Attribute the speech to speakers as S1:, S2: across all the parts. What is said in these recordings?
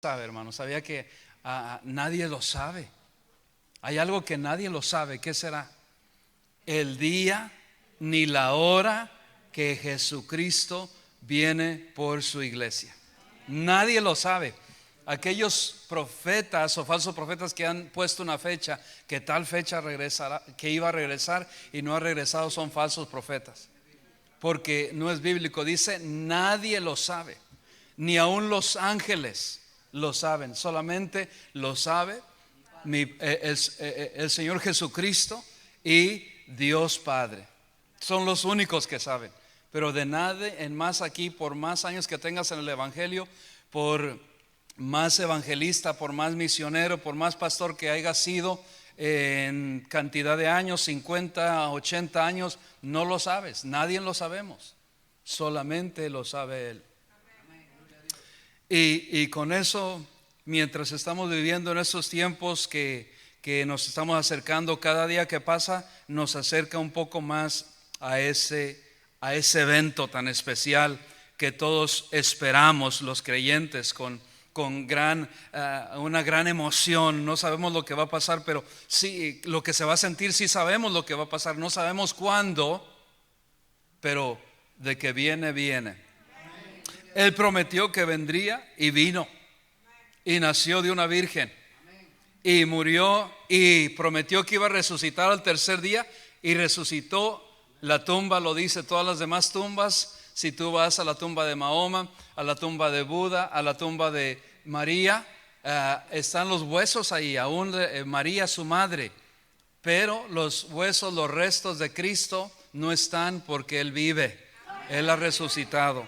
S1: sabe, hermano, sabía que nadie lo sabe. Hay algo que nadie lo sabe. ¿Qué será? El día ni la hora que Jesucristo viene por su iglesia. Nadie lo sabe. Aquellos profetas o falsos profetas que han puesto una fecha, que tal fecha regresará, que iba a regresar y no ha regresado, son falsos profetas. Porque no es bíblico. Dice, nadie lo sabe. Ni aun los ángeles lo saben. Solamente lo sabe el Señor Jesucristo y Dios Padre. Son los únicos que saben. Pero de nadie en más aquí, por más años que tengas en el evangelio, por más evangelista, por más misionero, por más pastor que haya sido en cantidad de años, 50, 80 años, no lo sabes. Nadie lo sabemos. Solamente lo sabe Él. Y con eso, mientras estamos viviendo en estos tiempos que nos estamos acercando, cada día que pasa nos acerca un poco más a ese evento tan especial que todos esperamos los creyentes con una gran emoción. No sabemos lo que va a pasar, pero sí, lo que se va a sentir, sí sabemos lo que va a pasar. No sabemos cuándo, pero de que viene, viene. Él prometió que vendría y vino. Y nació de una virgen. Y murió y prometió que iba a resucitar al tercer día. Y resucitó. La tumba lo dice, todas las demás tumbas. Si tú vas a la tumba de Mahoma, a la tumba de Buda, a la tumba de María, están los huesos ahí, aún María su madre. Pero los huesos, los restos de Cristo no están, porque Él vive. Él ha resucitado.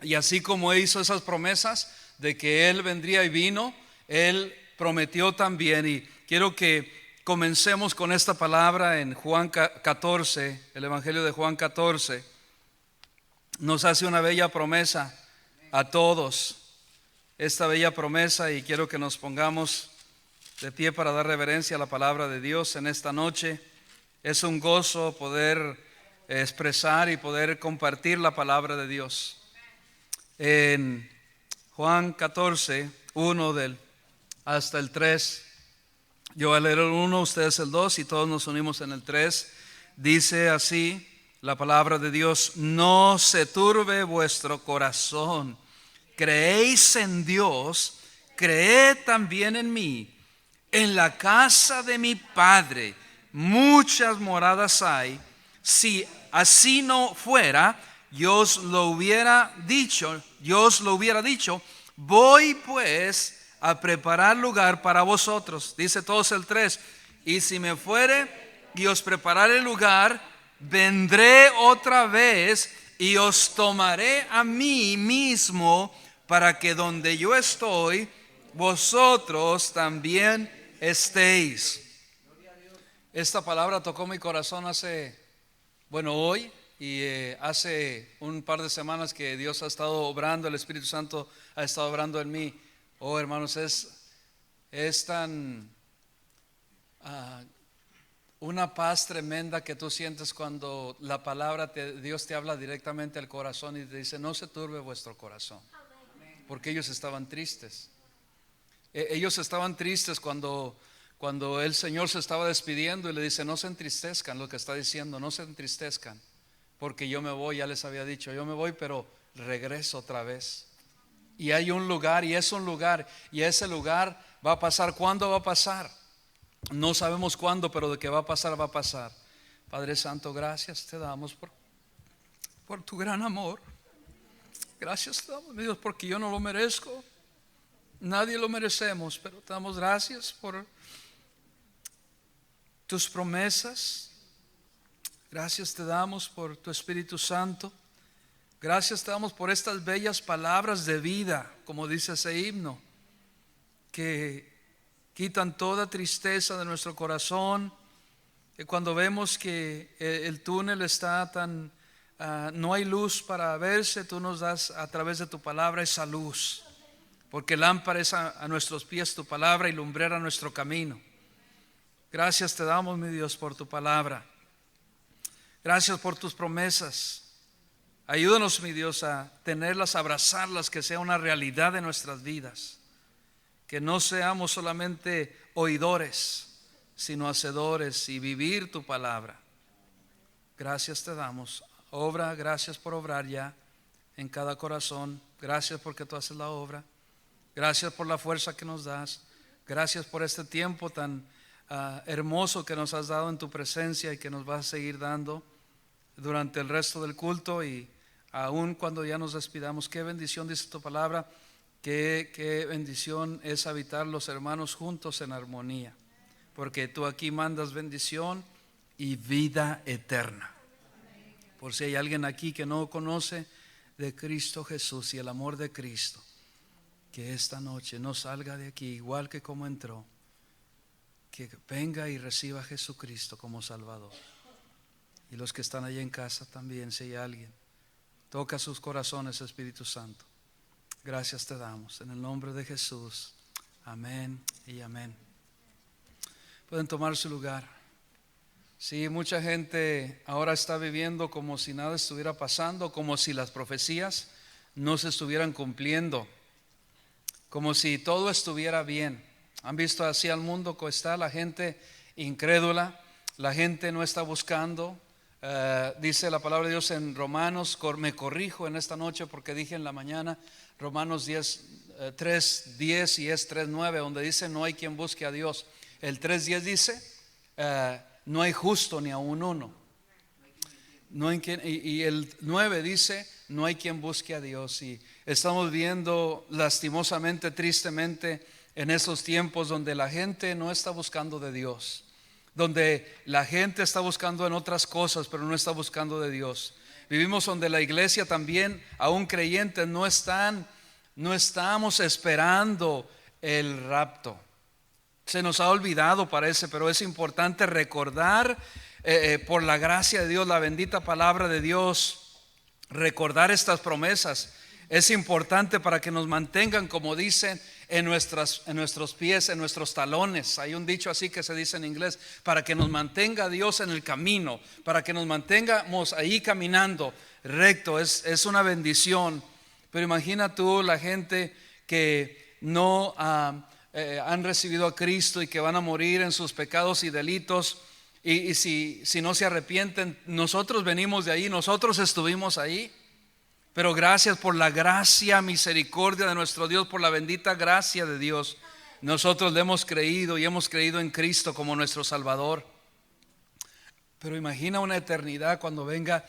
S1: Y así como hizo esas promesas de que Él vendría y vino, Él prometió también. Y quiero que comencemos con esta palabra en Juan 14, el Evangelio de Juan 14. Nos hace una bella promesa a todos, esta bella promesa, y quiero que nos pongamos de pie para dar reverencia a la palabra de Dios en esta noche. Es un gozo poder expresar y poder compartir la palabra de Dios. En Juan 14, 1 hasta el 3, yo voy a leer el 1, ustedes el 2 y todos nos unimos en el 3. Dice así la palabra de Dios: no se turbe vuestro corazón, creéis en Dios, creed también en mí. En la casa de mi Padre muchas moradas hay. Si así no fuera, yo os lo hubiera dicho. Voy pues a preparar lugar para vosotros. Dice todos el 3. Y si me fuere y os prepararé lugar, vendré otra vez y os tomaré a mí mismo, para que donde yo estoy, vosotros también estéis. Esta palabra tocó mi corazón hoy y hace un par de semanas que Dios ha estado obrando, el Espíritu Santo ha estado obrando en mí. Oh, hermanos, es tan una paz tremenda que tú sientes cuando la palabra Dios te habla directamente al corazón y te dice: no se turbe vuestro corazón. Porque ellos estaban tristes. Ellos estaban tristes cuando el Señor se estaba despidiendo y le dice: no se entristezcan. Lo que está diciendo: no se entristezcan, porque yo me voy. Ya les había dicho: yo me voy, pero regreso otra vez. Y hay un lugar, y es un lugar, y ese lugar va a pasar. ¿Cuándo va a pasar? No sabemos cuándo, pero de que va a pasar, va a pasar. Padre Santo, gracias te damos por tu gran amor. Gracias te damos, Dios, porque yo no lo merezco. Nadie lo merecemos, pero te damos gracias por tus promesas. Gracias te damos por tu Espíritu Santo. Gracias te damos por estas bellas palabras de vida, como dice ese himno, que quitan toda tristeza de nuestro corazón. Que cuando vemos que el túnel está tan no hay luz para verse, tú nos das a través de tu palabra esa luz. Porque lámpara es a nuestros pies tu palabra y lumbrera nuestro camino. Gracias te damos, mi Dios, por tu palabra. Gracias por tus promesas. Ayúdanos, mi Dios, a tenerlas, a abrazarlas, que sea una realidad de nuestras vidas. que no seamos solamente oidores, sino hacedores y vivir tu palabra. Gracias te damos. Obra, gracias por obrar ya en cada corazón. Gracias porque tú haces la obra. Gracias por la fuerza que nos das. Gracias por este tiempo tan hermoso que nos has dado en tu presencia y que nos vas a seguir dando durante el resto del culto y aún cuando ya nos despidamos. Qué bendición dice tu palabra, qué bendición es habitar los hermanos juntos en armonía, porque tú aquí mandas bendición y vida eterna. Por si hay alguien aquí que no conoce de Cristo Jesús y el amor de Cristo, que esta noche no salga de aquí igual que como entró, que venga y reciba a Jesucristo como Salvador. Y los que están allí en casa también, si hay alguien, toca sus corazones, Espíritu Santo. Gracias te damos en el nombre de Jesús. Amén y amén. Pueden tomar su lugar. Sí, mucha gente ahora está viviendo como si nada estuviera pasando, como si las profecías no se estuvieran cumpliendo, como si todo estuviera bien. ¿Han visto así al mundo como está? La gente incrédula, la gente no está buscando. Dice la palabra de Dios en Romanos, me corrijo en esta noche porque dije en la mañana, Romanos 3:10 y es 3:9, donde dice no hay quien busque a Dios. El 3:10 dice no hay justo ni aun uno. No hay quien, y el 9 dice no hay quien busque a Dios. Y estamos viendo lastimosamente, tristemente, en esos tiempos donde la gente no está buscando de Dios, donde la gente está buscando en otras cosas, pero no está buscando de Dios. Vivimos donde la iglesia también, aún creyentes, no estamos esperando el rapto. Se nos ha olvidado, parece, pero es importante recordar por la gracia de Dios, la bendita palabra de Dios, recordar estas promesas. Es importante para que nos mantengan, como dicen, en nuestros pies, en nuestros talones. Hay un dicho así que se dice en inglés, para que nos mantenga Dios en el camino, para que nos mantengamos ahí caminando recto. Es una bendición. Pero imagina tú la gente que no han recibido a Cristo y que van a morir en sus pecados y delitos. Y si no se arrepienten, nosotros venimos de ahí, nosotros estuvimos ahí. Pero gracias por la gracia, misericordia de nuestro Dios, por la bendita gracia de Dios, nosotros le hemos creído y hemos creído en Cristo como nuestro Salvador. Pero imagina una eternidad cuando venga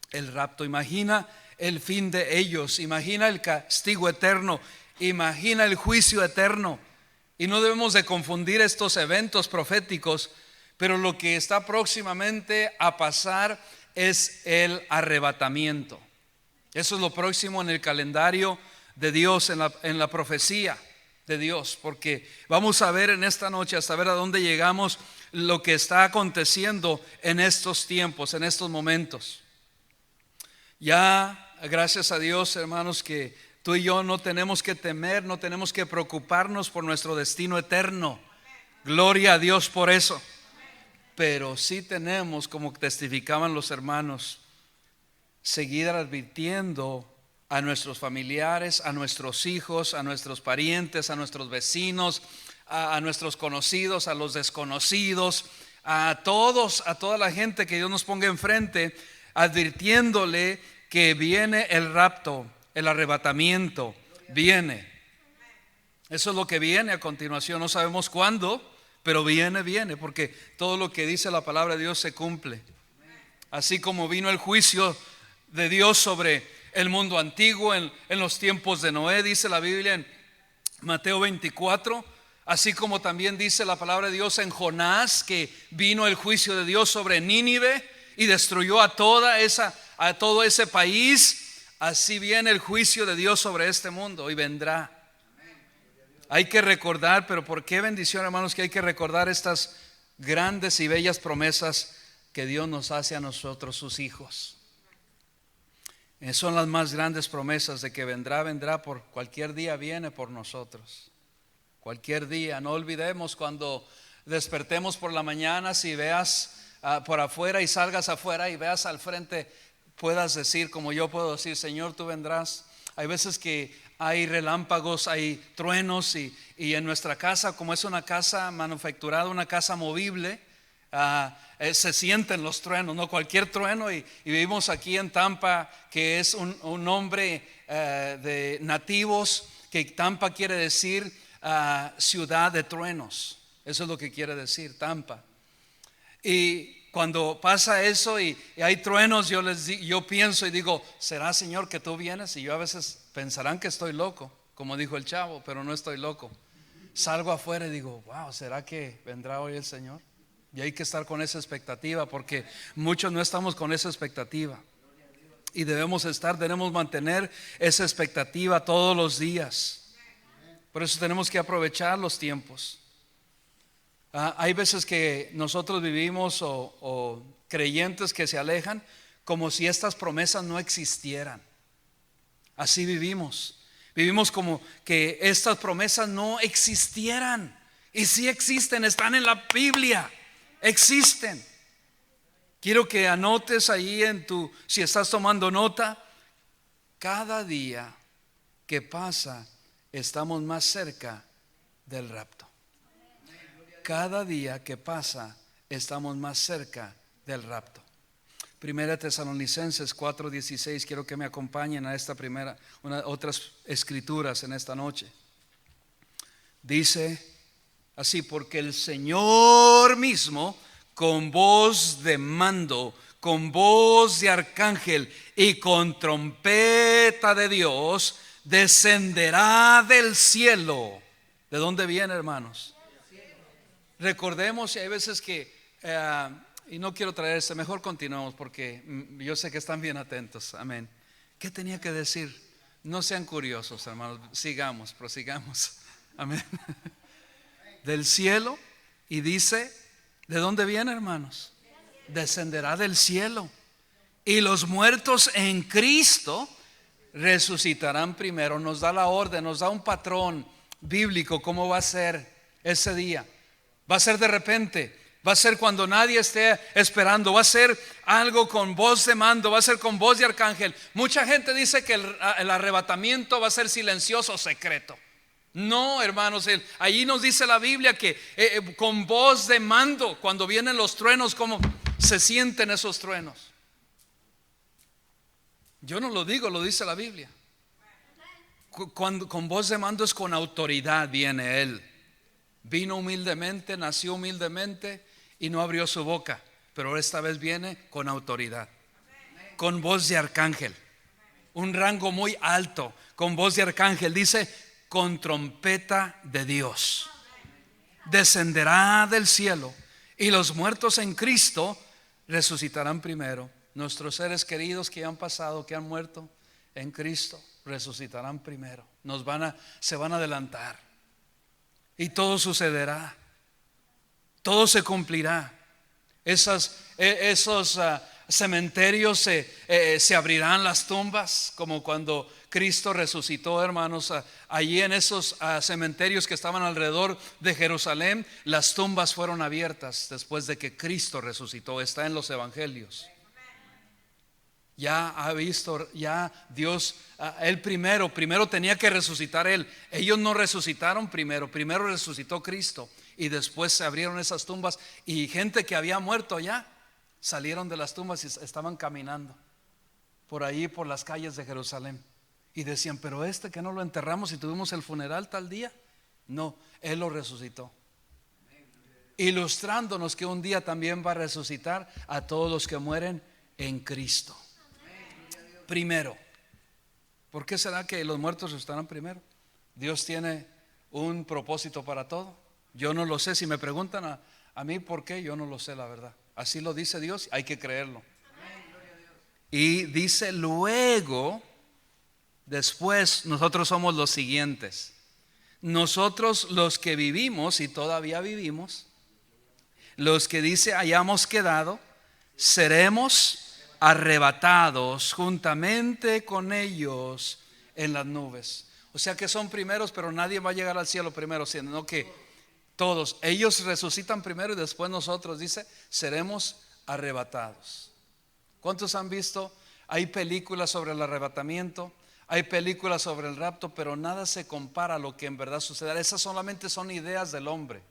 S1: el rapto. Imagina el fin de ellos, imagina el castigo eterno, imagina el juicio eterno. Y no debemos de confundir estos eventos proféticos, pero lo que está próximamente a pasar es el arrebatamiento. Eso es lo próximo en el calendario de Dios, en la profecía de Dios, porque vamos a ver en esta noche, hasta ver a dónde llegamos, lo que está aconteciendo en estos tiempos, en estos momentos. Ya, gracias a Dios, hermanos, que tú y yo no tenemos que temer, no tenemos que preocuparnos por nuestro destino eterno. Gloria a Dios por eso. Pero sí tenemos, como testificaban los hermanos, seguir advirtiendo a nuestros familiares, a nuestros hijos, a nuestros parientes, a nuestros vecinos, a nuestros conocidos, a los desconocidos, a todos, a toda la gente que Dios nos ponga enfrente, advirtiéndole que viene el rapto, el arrebatamiento, viene. Eso es lo que viene a continuación, no sabemos cuándo, pero viene, porque todo lo que dice la palabra de Dios se cumple. Así como vino el juicio de Dios sobre el mundo antiguo en los tiempos de Noé, dice la Biblia en Mateo 24, así como también dice la palabra de Dios en Jonás, que vino el juicio de Dios sobre Nínive y destruyó a todo ese país. Así viene el juicio de Dios sobre este mundo y vendrá. Hay que recordar, pero por qué bendición, hermanos, que hay que recordar estas grandes y bellas promesas que Dios nos hace a nosotros, sus hijos. Son las más grandes promesas de que vendrá por cualquier día, viene por nosotros. Cualquier día, no olvidemos cuando despertemos por la mañana, si veas por afuera y salgas afuera y veas al frente, puedas decir, como yo puedo decir, Señor, tú vendrás. Hay veces que hay relámpagos, hay truenos y en nuestra casa, como es una casa manufacturada, una casa movible, se sienten los truenos, no cualquier trueno, y vivimos aquí en Tampa, que es un nombre de nativos, que Tampa quiere decir ciudad de truenos. Eso es lo que quiere decir Tampa. Y cuando pasa eso y hay truenos, yo pienso y digo, ¿será, Señor, que tú vienes? Y yo a veces pensarán que estoy loco, como dijo el chavo, pero no estoy loco. Salgo afuera y digo, wow, ¿será que vendrá hoy el Señor? Y hay que estar con esa expectativa, porque muchos no estamos con esa expectativa. Y debemos mantener esa expectativa todos los días. Por eso tenemos que aprovechar los tiempos. Hay veces que nosotros vivimos o creyentes que se alejan como si estas promesas no existieran. Así vivimos. Vivimos como que estas promesas no existieran. Y sí existen, están en la Biblia. Existen. Quiero que anotes ahí si estás tomando nota, cada día que pasa estamos más cerca del rapto. Cada día que pasa estamos más cerca del rapto. Primera Tesalonicenses 4:16. Quiero que me acompañen a esta otras escrituras en esta noche. Dice así: porque el Señor mismo, con voz de mando, con voz de arcángel y con trompeta de Dios, descenderá del cielo. ¿De dónde viene, hermanos? Recordemos, y hay veces que y no quiero traer mejor continuemos, porque yo sé que están bien atentos. Amén. ¿Qué tenía que decir? No sean curiosos, hermanos. Prosigamos. Amén. Del cielo. Y dice, ¿de dónde viene, hermanos? Descenderá del cielo. Y los muertos en Cristo resucitarán primero. Nos da la orden, nos da un patrón bíblico. ¿Cómo va a ser ese día? Va a ser de repente, va a ser cuando nadie esté esperando, va a ser algo con voz de mando, va a ser con voz de arcángel. Mucha gente dice que el arrebatamiento va a ser silencioso, secreto. No, hermanos, allí nos dice la Biblia que con voz de mando, cuando vienen los truenos, ¿cómo se sienten esos truenos? Yo no lo digo, lo dice la Biblia. Cuando con voz de mando es con autoridad viene Él. Vino humildemente, nació humildemente y no abrió su boca, pero esta vez viene con autoridad, con voz de arcángel, un rango muy alto, con voz de arcángel. Dice, con trompeta de Dios, descenderá del cielo y los muertos en Cristo resucitarán primero. Nuestros seres queridos que han pasado, que han muerto en Cristo, resucitarán primero. Se van a adelantar. Y todo sucederá, todo se cumplirá. Esos cementerios se abrirán las tumbas, como cuando Cristo resucitó, hermanos. Allí en esos cementerios que estaban alrededor de Jerusalén, las tumbas fueron abiertas después de que Cristo resucitó. Está en los evangelios. Ya ha visto, ya Dios, Él primero tenía que resucitar Él. Ellos no resucitaron primero resucitó Cristo. Y después se abrieron esas tumbas y gente que había muerto ya salieron de las tumbas y estaban caminando por ahí, por las calles de Jerusalén. Y decían, pero que no lo enterramos y tuvimos el funeral tal día. No, Él lo resucitó, ilustrándonos que un día también va a resucitar a todos los que mueren en Cristo. Primero. ¿Por qué será que los muertos estarán primero? Dios tiene un propósito para todo. Yo no lo sé. Si me preguntan a mí por qué, yo no lo sé, la verdad. Así lo dice Dios, hay que creerlo. Y dice luego, después nosotros somos los siguientes. Nosotros los que vivimos y todavía vivimos, los que dice hayamos quedado, seremos arrebatados juntamente con ellos en las nubes. O sea que son primeros, pero nadie va a llegar al cielo primero, sino que todos, ellos resucitan primero y después nosotros, dice, seremos arrebatados. ¿Cuántos han visto? Hay películas sobre el arrebatamiento, Hay películas sobre el rapto, pero nada se compara a lo que en verdad sucederá. Esas solamente son ideas del hombre,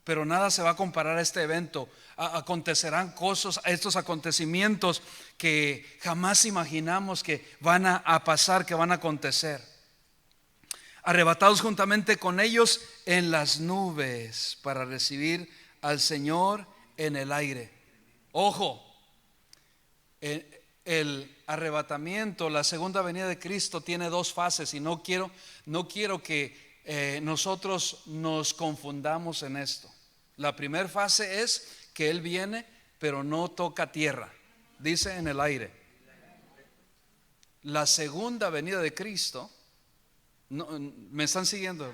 S1: pero nada se va a comparar a este evento. Acontecerán cosas, estos acontecimientos que jamás imaginamos que van a pasar, que van a acontecer. Arrebatados juntamente con ellos en las nubes para recibir al Señor en el aire. Ojo, el arrebatamiento, la segunda venida de Cristo tiene dos fases y no quiero que nosotros nos confundamos en esto. La primera fase es que Él viene pero no toca tierra, dice en el aire. La segunda venida de Cristo, no, ¿me están siguiendo?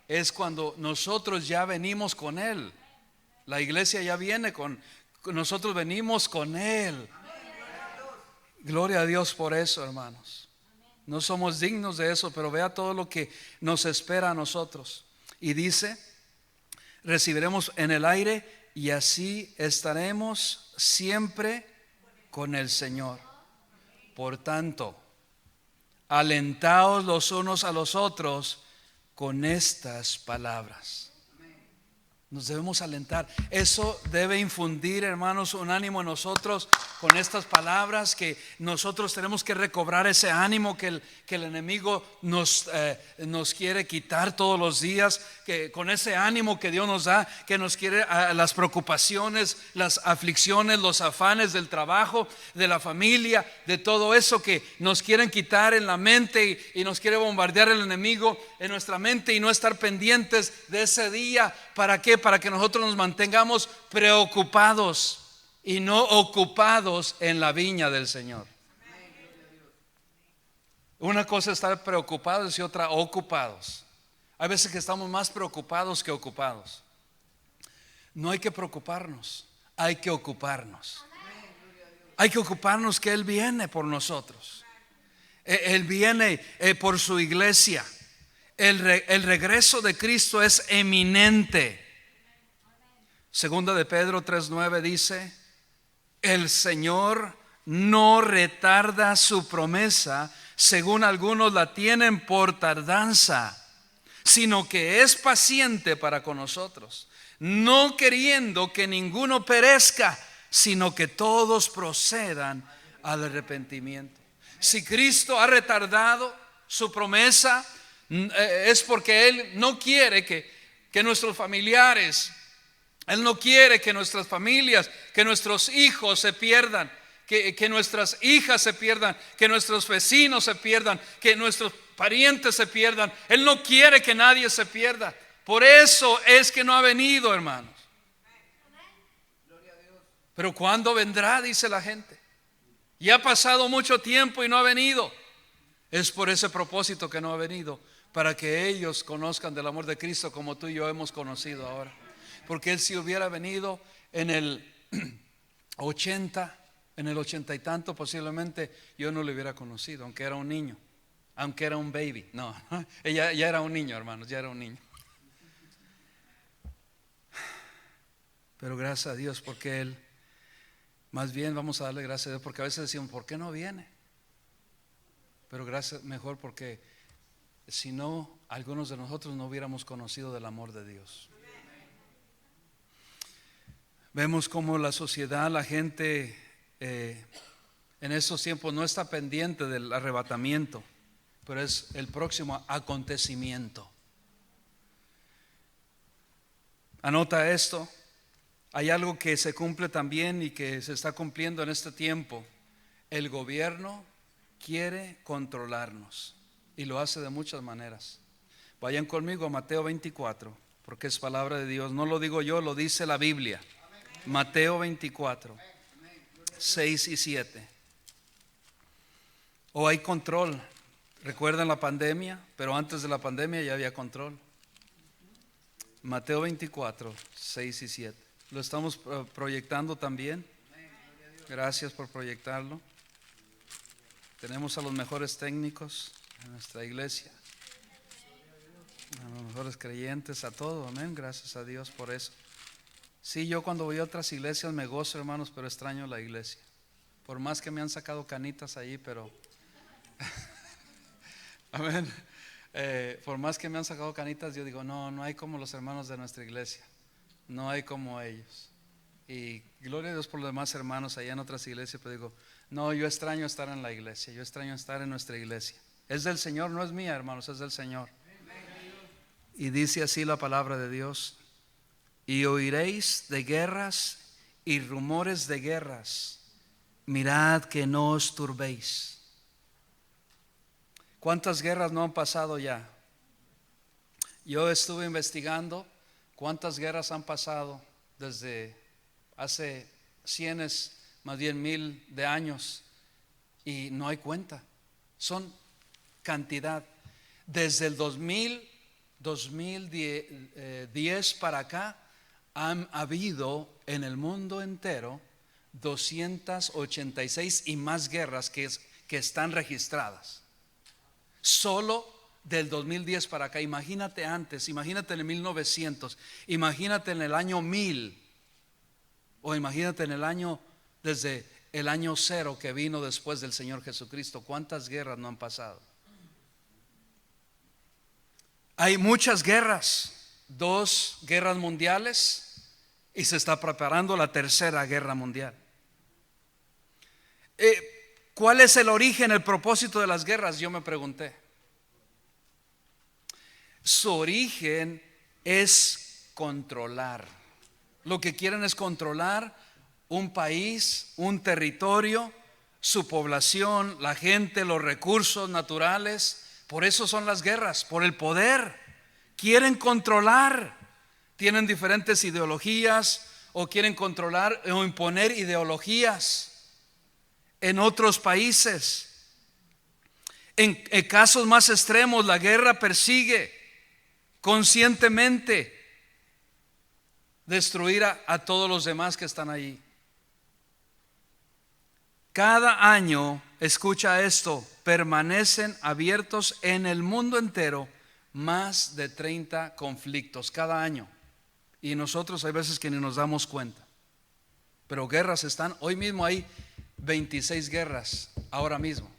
S1: Es cuando nosotros ya venimos con Él. La iglesia ya viene nosotros venimos con Él. Gloria a Dios por eso, hermanos. No somos dignos de eso, pero vea todo lo que nos espera a nosotros. Y dice, recibiremos en el aire y así estaremos siempre con el Señor. Por tanto, alentaos los unos a los otros con estas palabras. Nos debemos alentar. Eso debe infundir, hermanos, un ánimo en nosotros con estas palabras, que nosotros tenemos que recobrar ese ánimo que el enemigo nos quiere quitar todos los días, que con ese ánimo que Dios nos da, que nos quiere las preocupaciones, las aflicciones, los afanes del trabajo, de la familia, de todo eso que nos quieren quitar en la mente y nos quiere bombardear el enemigo en nuestra mente y no estar pendientes de ese día. ¿Para qué? Para que nosotros nos mantengamos preocupados y no ocupados en la viña del Señor. Una cosa es estar preocupados y otra ocupados. Hay veces que estamos más preocupados que ocupados. No hay que preocuparnos, hay que ocuparnos. Hay que ocuparnos que Él viene por nosotros. Él viene por su iglesia. El regreso de Cristo es eminente. Segunda de Pedro 3:9 dice: el Señor no retarda su promesa, según algunos la tienen por tardanza, sino que es paciente para con nosotros, no queriendo que ninguno perezca, sino que todos procedan al arrepentimiento. Si Cristo ha retardado su promesa, es porque Él no quiere que nuestros familiares, Él no quiere que nuestras familias, que nuestros hijos se pierdan, que nuestras hijas se pierdan, que nuestros vecinos se pierdan, que nuestros parientes se pierdan. Él no quiere que nadie se pierda. Por eso es que no ha venido, hermanos. Pero ¿cuándo vendrá? Dice la gente. Ya ha pasado mucho tiempo y no ha venido. Es por ese propósito que no ha venido, para que ellos conozcan del amor de Cristo como tú y yo hemos conocido ahora. Porque Él, si hubiera venido en el 80, en el 80 y tanto, posiblemente yo no lo hubiera conocido, aunque era un niño, aunque era un baby. No, ya era un niño, hermanos, ya era un niño. Pero gracias a Dios, porque Él, más bien vamos a darle gracias a Dios, porque a veces decimos, ¿por qué no viene? Pero gracias, mejor, porque si no, algunos de nosotros no hubiéramos conocido del amor de Dios. Vemos como la sociedad, la gente en estos tiempos no está pendiente del arrebatamiento, pero es el próximo acontecimiento. Anota esto. Hay algo que se cumple también y que se está cumpliendo en este tiempo. El gobierno quiere controlarnos y lo hace de muchas maneras. Vayan conmigo a Mateo 24, porque es palabra de Dios. No lo digo yo, lo dice la Biblia. Mateo 24, 6 y 7. Hay control. Recuerdan la pandemia, pero antes de la pandemia ya había control. Mateo 24, 6 y 7. Lo estamos proyectando también. Gracias por proyectarlo. Tenemos a los mejores técnicos en nuestra iglesia, a los mejores creyentes, a todo, amén. Gracias a Dios por eso. Sí, yo cuando voy a otras iglesias me gozo, hermanos, pero extraño la iglesia. Por más que me han sacado canitas allí, pero Amén. Por más que me han sacado canitas, yo digo, no, no hay como los hermanos de nuestra iglesia. No hay como ellos. Y gloria a Dios por los demás hermanos allá en otras iglesias, pero digo, no, yo extraño estar en la iglesia, yo extraño estar en nuestra iglesia. Es del Señor, no es mía, hermanos, es del Señor. Y dice así la palabra de Dios: y oiréis de guerras y rumores de guerras, mirad que no os turbéis. ¿Cuántas guerras no han pasado ya? Yo estuve investigando cuántas guerras han pasado desde hace cienes, más bien 1000 de años, y no hay cuenta. Son cantidad. Desde el 2010 para acá han habido en el mundo entero 286 y más guerras que están registradas. Solo del 2010 para acá. Imagínate antes, imagínate en el 1900, imagínate en el año 1000, o imagínate en el año, desde el año 0 que vino después del Señor Jesucristo. ¿Cuántas guerras no han pasado? Hay muchas guerras, 2 guerras mundiales, y se está preparando la tercera guerra mundial. ¿Cuál es el origen, el propósito de las guerras? Yo me pregunté. Su origen es controlar. Lo que quieren es controlar un país, un territorio, su población, la gente, los recursos naturales. Por eso son las guerras, por el poder. Quieren controlar. Tienen diferentes ideologías, o quieren controlar o imponer ideologías en otros países. En casos más extremos, la guerra persigue conscientemente destruir a todos los demás que están allí. Cada año, escucha esto, permanecen abiertos en el mundo entero más de 30 conflictos cada año. Y nosotros hay veces que ni nos damos cuenta. Pero guerras están, hoy mismo hay 26 guerras, ahora mismo.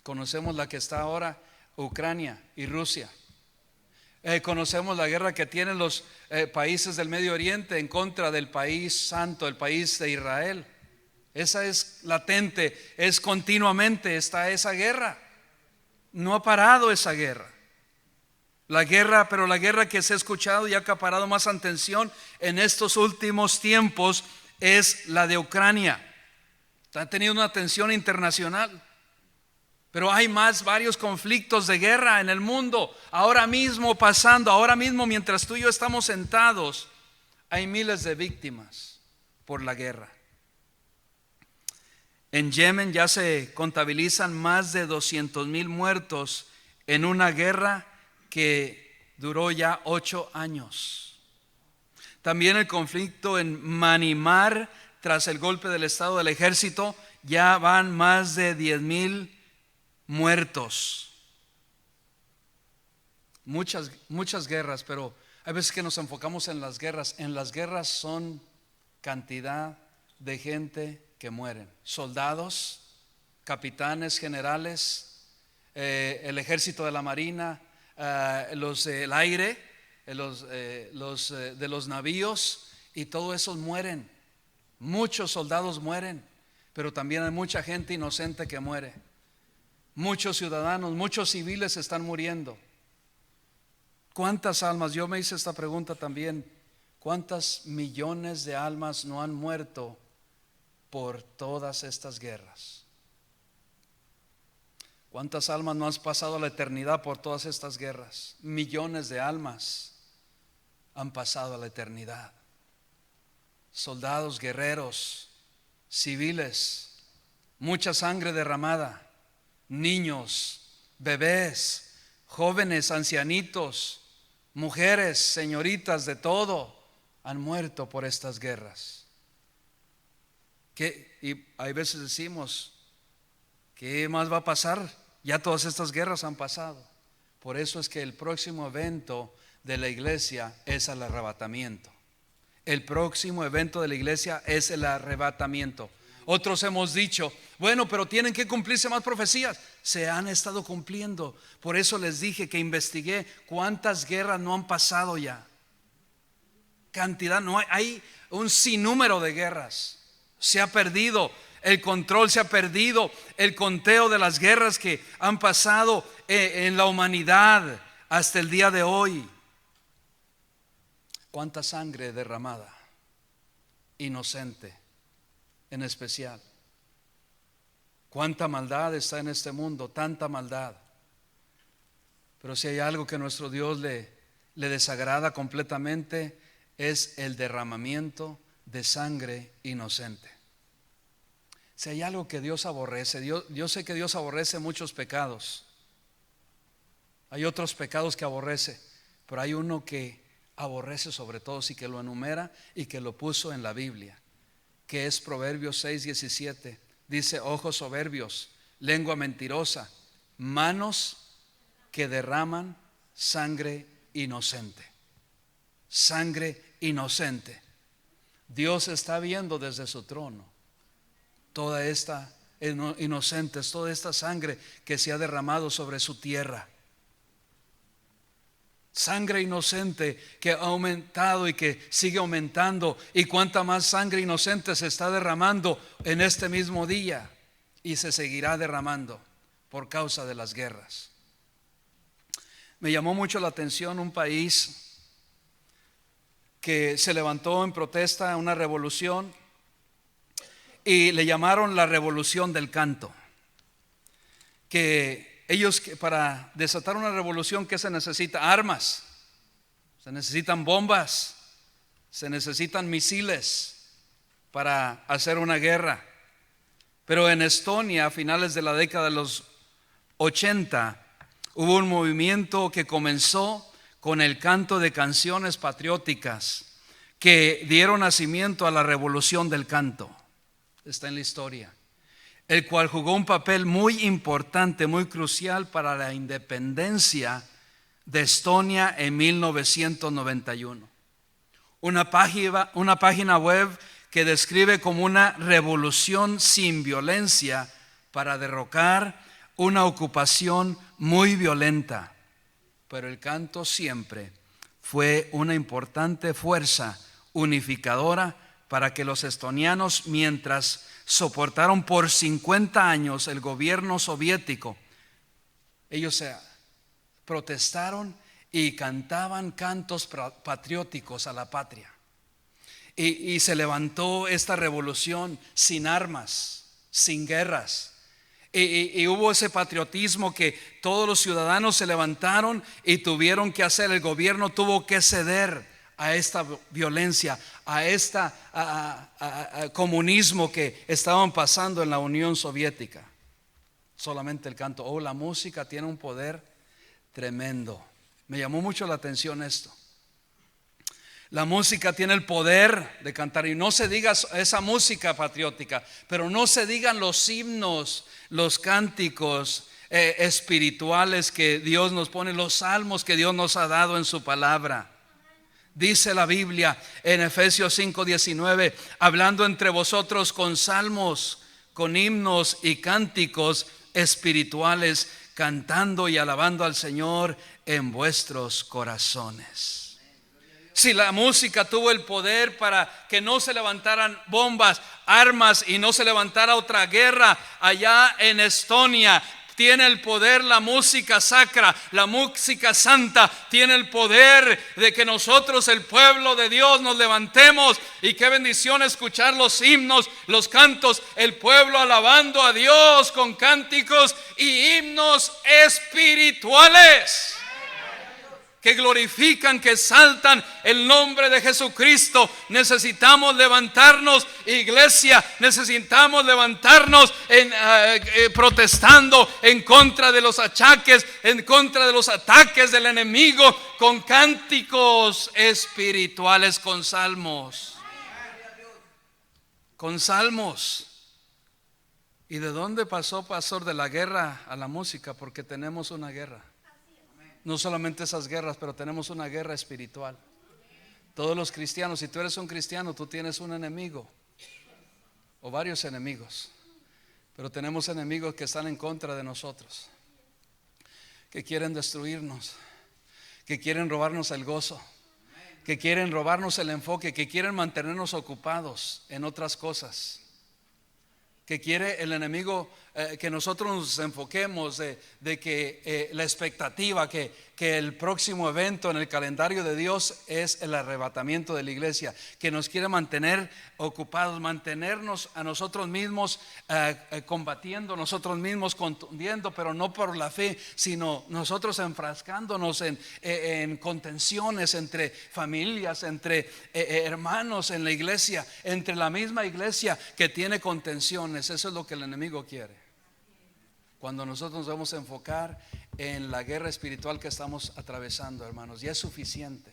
S1: Conocemos la que está ahora, Ucrania y Rusia. Conocemos la guerra que tienen los países del Medio Oriente en contra del país santo, el país de Israel. Esa es latente, es continuamente, está esa guerra. No ha parado esa guerra. La guerra, pero la guerra que se ha escuchado y ha acaparado más atención en estos últimos tiempos es la de Ucrania. Ha tenido una atención internacional. Pero hay varios conflictos de guerra en el mundo. Ahora mismo pasando, ahora mismo mientras tú y yo estamos sentados, hay miles de víctimas por la guerra. En Yemen ya se contabilizan más de 200,000 muertos en una guerra que duró ya 8 años. También el conflicto en Myanmar, tras el golpe del estado del ejército, ya van más de 10,000 muertos. Muchas guerras, pero hay veces que nos enfocamos en las guerras. En las guerras son cantidad de gente que mueren. Soldados, capitanes, generales, el ejército de la marina, los del aire, los de los navíos, y todos esos mueren. Muchos soldados mueren, pero también hay mucha gente inocente que muere. Muchos ciudadanos, muchos civiles están muriendo. ¿Cuántas almas? Yo me hice esta pregunta también. ¿Cuántas millones de almas no han muerto por todas estas guerras? ¿Cuántas almas no han pasado a la eternidad por todas estas guerras? Millones de almas han pasado a la eternidad. Soldados, guerreros, civiles, mucha sangre derramada. Niños, bebés, jóvenes, ancianitos, mujeres, señoritas, de todo, han muerto por estas guerras. Y hay veces decimos, ¿qué más va a pasar? Ya todas estas guerras han pasado. Por eso es que el próximo evento de la iglesia es el arrebatamiento. El próximo evento de la iglesia es el arrebatamiento. Otros hemos dicho, bueno, pero tienen que cumplirse más profecías. Se han estado cumpliendo. Por eso les dije que investigué cuántas guerras no han pasado ya. Cantidad, no hay un sinnúmero de guerras. Se ha perdido el control, se ha perdido el conteo de las guerras que han pasado en la humanidad hasta el día de hoy. Cuánta sangre derramada, inocente en especial. Cuánta maldad está en este mundo, tanta maldad. Pero si hay algo que a nuestro Dios le desagrada completamente, es el derramamiento de sangre inocente. Si hay algo que Dios aborrece, yo sé que Dios aborrece muchos pecados. Hay otros pecados que aborrece, pero hay uno que aborrece sobre todos y que lo enumera y que lo puso en la Biblia, que es Proverbios 6:17. Dice: ojos soberbios, lengua mentirosa, manos que derraman sangre inocente. Sangre inocente. Dios está viendo desde su trono toda esta inocentes, toda esta sangre que se ha derramado sobre su tierra. Sangre inocente que ha aumentado y que sigue aumentando. Y cuánta más sangre inocente se está derramando en este mismo día y se seguirá derramando por causa de las guerras. Me llamó mucho la atención un país que se levantó en protesta a una revolución y le llamaron la revolución del canto. Que ellos, para desatar una revolución, ¿qué se necesita? Armas, se necesitan bombas, se necesitan misiles para hacer una guerra. Pero en Estonia, a finales de la década de los 80, hubo un movimiento que comenzó con el canto de canciones patrióticas que dieron nacimiento a la revolución del canto. Está en la historia, el cual jugó un papel muy importante, muy crucial para la independencia de Estonia en 1991. Una página web que describe como una revolución sin violencia para derrocar una ocupación muy violenta. Pero el canto siempre fue una importante fuerza unificadora para que los estonianos, mientras soportaron por 50 años el gobierno soviético, ellos se protestaron y cantaban cantos patrióticos a la patria. Y se levantó esta revolución sin armas, sin guerras. Y hubo ese patriotismo que todos los ciudadanos se levantaron y tuvieron que hacer. El gobierno tuvo que ceder a esta violencia, a este comunismo que estaban pasando en la Unión Soviética. Solamente el canto, la música tiene un poder tremendo. Me llamó mucho la atención esto. La música tiene el poder de cantar, y no se diga esa música patriótica, pero no se digan los himnos, los cánticos espirituales que Dios nos pone, los salmos que Dios nos ha dado en su palabra. Dice la Biblia en Efesios 5:19, hablando entre vosotros con salmos, con himnos y cánticos espirituales, cantando y alabando al Señor en vuestros corazones. Si la música tuvo el poder para que no se levantaran bombas, armas y no se levantara otra guerra allá en Estonia, tiene el poder la música sacra, la música santa, tiene el poder de que nosotros, el pueblo de Dios, nos levantemos. Y qué bendición escuchar los himnos, los cantos, el pueblo alabando a Dios con cánticos y himnos espirituales que glorifican, que exaltan el nombre de Jesucristo. Necesitamos levantarnos, iglesia, necesitamos levantarnos protestando en contra de los achaques, en contra de los ataques del enemigo, con cánticos espirituales, con salmos. Con salmos. ¿Y de dónde pasó, pastor, de la guerra a la música? Porque tenemos una guerra. No solamente esas guerras, pero tenemos una guerra espiritual. Todos los cristianos, si tú eres un cristiano, tú tienes un enemigo. o varios enemigos, pero tenemos enemigos que están en contra de nosotros, que quieren destruirnos, que quieren robarnos el gozo, que quieren robarnos el enfoque, que quieren mantenernos ocupados en otras cosas, que quiere el enemigo que nosotros nos enfoquemos de que la expectativa que el próximo evento en el calendario de Dios es el arrebatamiento de la iglesia, que nos quiere mantener ocupados, mantenernos a nosotros mismos combatiendo, nosotros mismos contundiendo, pero no por la fe, sino nosotros enfrascándonos en contenciones entre familias, entre hermanos en la iglesia, entre la misma iglesia que tiene contenciones. Eso es lo que el enemigo quiere. Cuando nosotros nos vamos a enfocar en la guerra espiritual que estamos atravesando, hermanos, ya es suficiente.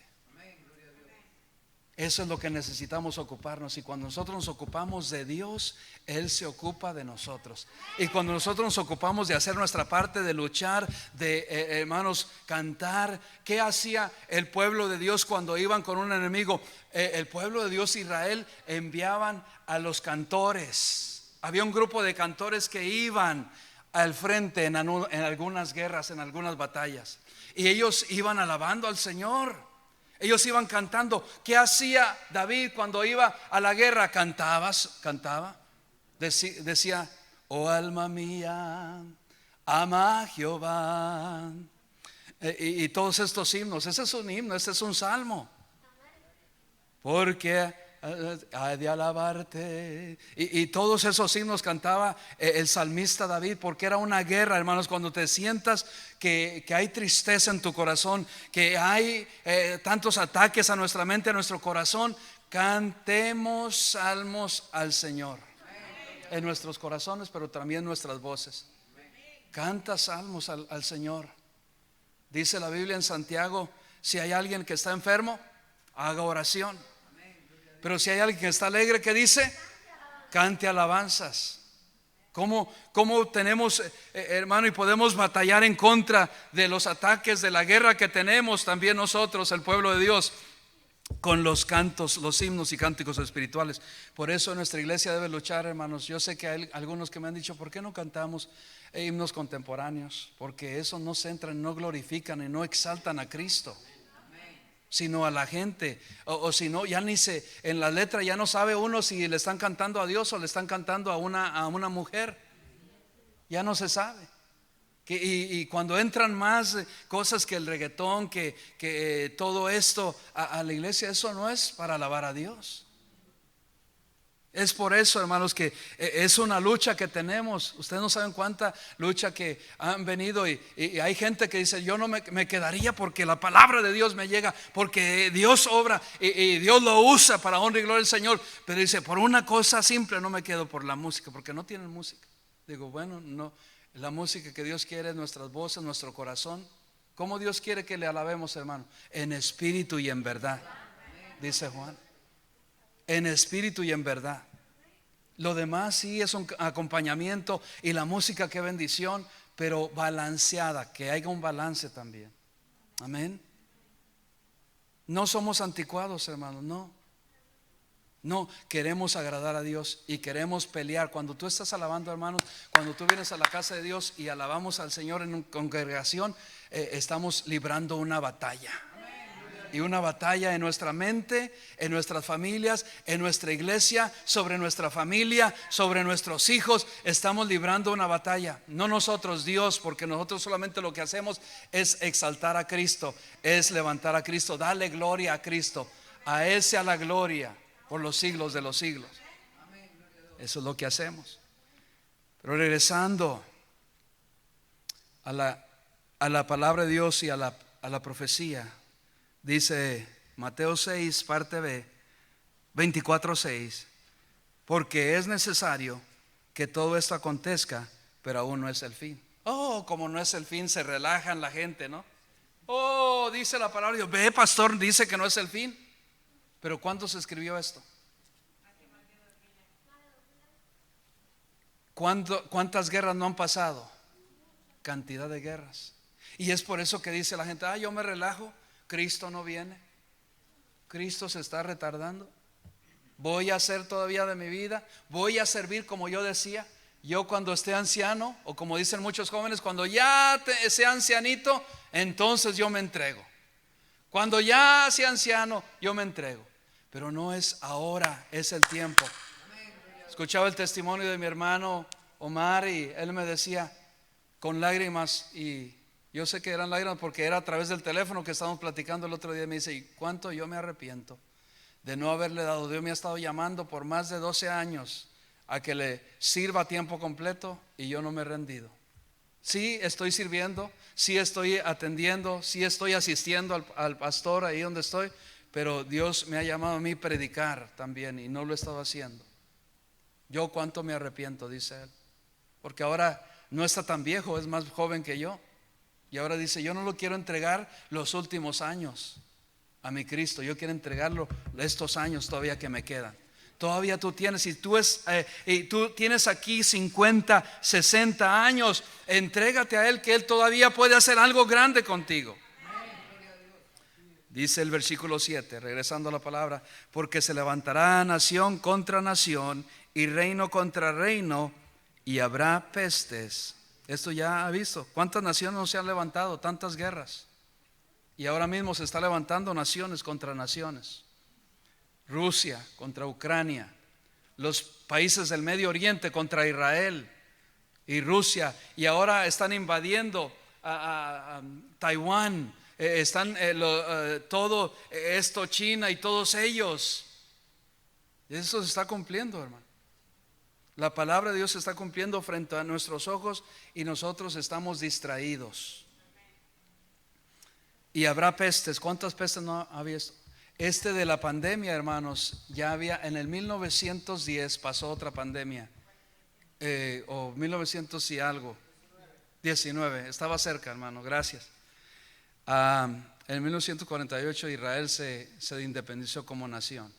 S1: Eso es lo que necesitamos ocuparnos. Y cuando nosotros nos ocupamos de Dios, Él se ocupa de nosotros. Y cuando nosotros nos ocupamos de hacer nuestra parte, de luchar, de hermanos, cantar. ¿Qué hacía el pueblo de Dios cuando iban con un enemigo? El pueblo de Dios, Israel, enviaban a los cantores. Había un grupo de cantores que iban al frente en algunas guerras, en algunas batallas, y ellos iban alabando al Señor. Ellos iban cantando. ¿Qué hacía David cuando iba a la guerra? Cantaba. Decía: oh alma mía, ama a Jehová. Y todos estos himnos. Ese es un himno, ese es un salmo. Porque ha de alabarte. Y todos esos himnos cantaba el salmista David, porque era una guerra, hermanos. Cuando te sientas que hay tristeza en tu corazón, que hay tantos ataques a nuestra mente, a nuestro corazón, cantemos salmos al Señor en nuestros corazones, pero también en nuestras voces. Canta salmos al Señor. Dice la Biblia en Santiago: si hay alguien que está enfermo, haga oración. Pero si hay alguien que está alegre, ¿qué dice? Cante alabanzas. ¿Cómo tenemos, hermano, y podemos batallar en contra de los ataques de la guerra que tenemos también nosotros, el pueblo de Dios? Con los cantos, los himnos y cánticos espirituales. Por eso nuestra iglesia debe luchar, hermanos. Yo sé que hay algunos que me han dicho: ¿por qué no cantamos himnos contemporáneos? Porque esos no centran, no glorifican y no exaltan a Cristo, sino a la gente. O si no, ya ni se, en la letra ya no sabe uno si le están cantando a Dios o le están cantando a una mujer. Ya no se sabe. Y cuando entran más cosas que el reggaetón, que todo esto a la iglesia, eso no es para alabar a Dios. Es por eso, hermanos, que es una lucha que tenemos. Ustedes no saben cuánta lucha que han venido, y hay gente que dice: yo no me quedaría porque la palabra de Dios me llega, porque Dios obra y Dios lo usa para honra y gloria del Señor. Pero dice: por una cosa simple no me quedo, por la música, porque no tienen música. Digo: bueno, no, la música que Dios quiere es nuestras voces, nuestro corazón. ¿Cómo Dios quiere que le alabemos, hermano? En espíritu y en verdad, dice Juan. En espíritu y en verdad. Lo demás sí es un acompañamiento, y la música, qué bendición, pero balanceada, que haya un balance también. Amén. No somos anticuados, hermanos, no, queremos agradar a Dios y queremos pelear. Cuando tú estás alabando, hermanos, cuando tú vienes a la casa de Dios y alabamos al Señor en una congregación, estamos librando una batalla. Y una batalla en nuestra mente, en nuestras familias, en nuestra iglesia, sobre nuestra familia, sobre nuestros hijos. Estamos librando una batalla. No nosotros, Dios, porque nosotros solamente lo que hacemos es exaltar a Cristo, es levantar a Cristo, darle gloria a Cristo. A Él sea la gloria por los siglos de los siglos. Eso es lo que hacemos. Pero regresando a la palabra de Dios y a la profecía. Dice Mateo 6, parte B, 24:6: porque es necesario que todo esto acontezca, pero aún no es el fin. Oh, como no es el fin, se relajan la gente, ¿no? Oh, dice la palabra de Dios: ve, pastor, dice que no es el fin. Pero ¿cuándo se escribió esto? ¿Cuántas guerras no han pasado? Cantidad de guerras. Y es por eso que dice la gente: yo me relajo. Cristo no viene. Cristo se está retardando. ¿Voy a hacer todavía de mi vida? ¿Voy a servir como yo decía? Yo cuando esté anciano, o como dicen muchos jóvenes, cuando ya sea ancianito, entonces yo me entrego. Cuando ya sea anciano, yo me entrego. Pero no es ahora, es el tiempo. Escuchaba el testimonio de mi hermano Omar y él me decía con lágrimas, y yo sé que eran lágrimas porque era a través del teléfono que estábamos platicando el otro día. Me dice: ¿y cuánto yo me arrepiento de no haberle dado? Dios me ha estado llamando por más de 12 años a que le sirva a tiempo completo y yo no me he rendido. Sí estoy sirviendo, sí estoy atendiendo, sí estoy asistiendo al pastor ahí donde estoy, pero Dios me ha llamado a mí a predicar también y no lo he estado haciendo. Yo cuánto me arrepiento, dice él, porque ahora no está tan viejo, es más joven que yo. Y ahora dice: yo no lo quiero entregar los últimos años a mi Cristo, yo quiero entregarlo estos años todavía que me quedan. Todavía tú tienes, y tú tienes aquí 50, 60 años, entrégate a Él, que Él todavía puede hacer algo grande contigo. Dice el versículo 7, regresando a la palabra: porque se levantará nación contra nación y reino contra reino, y habrá pestes. Esto ya ha visto. ¿Cuántas naciones no se han levantado? Tantas guerras. Y ahora mismo se está levantando naciones contra naciones. Rusia contra Ucrania, los países del Medio Oriente contra Israel y Rusia, y ahora están invadiendo a Taiwán, están todo esto, China y todos ellos. Eso se está cumpliendo, hermano. La palabra de Dios se está cumpliendo frente a nuestros ojos y nosotros estamos distraídos. Y habrá pestes. ¿Cuántas pestes no había esto? De la pandemia, hermanos, ya había en el 1910 pasó otra pandemia, o 1900 y algo, 19, estaba cerca, hermano, gracias. En 1948 Israel se independizó como nación.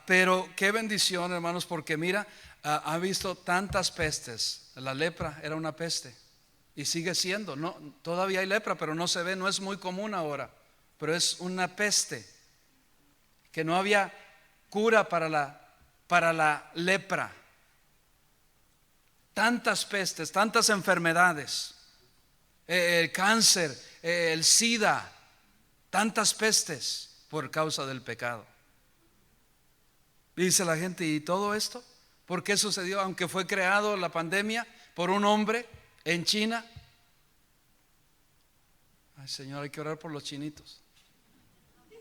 S1: Pero qué bendición, hermanos, porque mira, ha visto tantas pestes. La lepra era una peste y sigue siendo, no, todavía hay lepra, pero no se ve, no es muy común ahora, pero es una peste, que no había cura para la lepra. Tantas pestes, tantas enfermedades, el cáncer, el SIDA, tantas pestes por causa del pecado. Dice la gente: ¿y todo esto por qué sucedió? Aunque fue creado la pandemia por un hombre en China. Ay, Señor, hay que orar por los chinitos.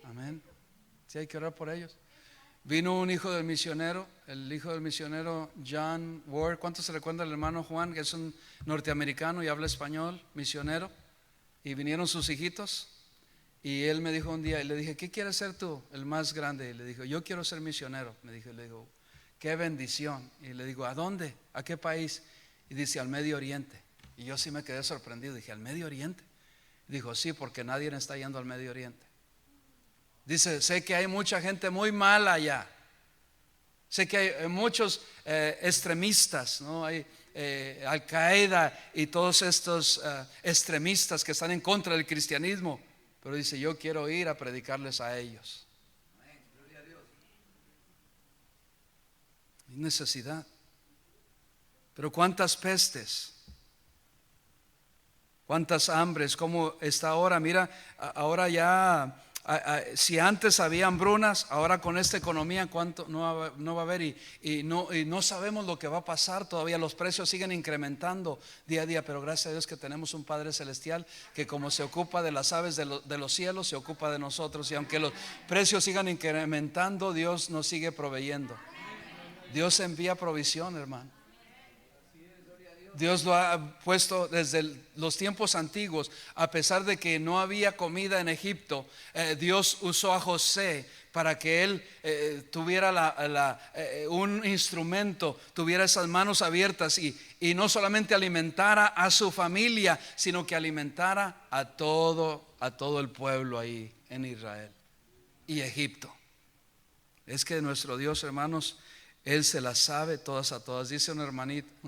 S1: Amén. Sí, hay que orar por ellos. Vino un hijo del misionero, el hijo del misionero John Ward. ¿Cuántos se recuerdan del hermano Juan, que es un norteamericano y habla español, misionero? Y vinieron sus hijitos. Y él me dijo un día, y le dije: ¿qué quieres ser tú? El más grande. Y le dijo: yo quiero ser misionero. Me dijo, le digo: qué bendición. Y le digo: ¿a dónde? ¿A qué país? Y dice: al Medio Oriente. Y yo sí me quedé sorprendido. Dije: ¿al Medio Oriente? Y dijo: sí, porque nadie está yendo al Medio Oriente. Dice: sé que hay mucha gente muy mala allá. Sé que hay muchos extremistas, ¿no? Hay Al Qaeda y todos estos extremistas que están en contra del cristianismo. Pero dice: yo quiero ir a predicarles a ellos. Hay necesidad. Pero cuántas pestes, cuántas hambres, cómo está ahora. Mira, ahora ya, si antes había hambrunas, ahora con esta economía cuánto no va a haber, y no sabemos lo que va a pasar todavía. Los precios siguen incrementando día a día, pero gracias a Dios que tenemos un Padre Celestial que, como se ocupa de las aves de los cielos, se ocupa de nosotros. Y aunque los precios sigan incrementando, Dios nos sigue proveyendo. Dios envía provisión, hermano. Dios lo ha puesto desde los tiempos antiguos. A pesar de que no había comida en Egipto, Dios usó a José para que él tuviera un instrumento, tuviera esas manos abiertas, y no solamente alimentara a su familia, sino que alimentara a todo el pueblo ahí en Israel y Egipto. Es que nuestro Dios, hermanos, Él se las sabe todas a todas. Dice una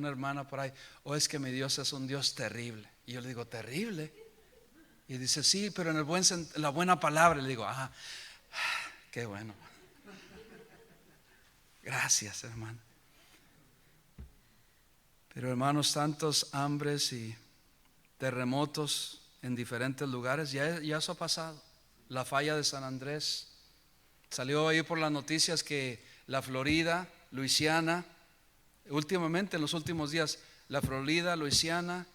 S1: hermana por ahí: oh, es que mi Dios es un Dios terrible. Y yo le digo: ¿terrible? Y dice: sí, pero en la buena palabra. Le digo: qué bueno. Gracias, hermano. Pero hermanos, tantos hambres y terremotos en diferentes lugares, ya eso ha pasado. La falla de San Andrés, salió ahí por las noticias que la Florida, Luisiana, últimamente en los últimos días, la Florida, Luisiana,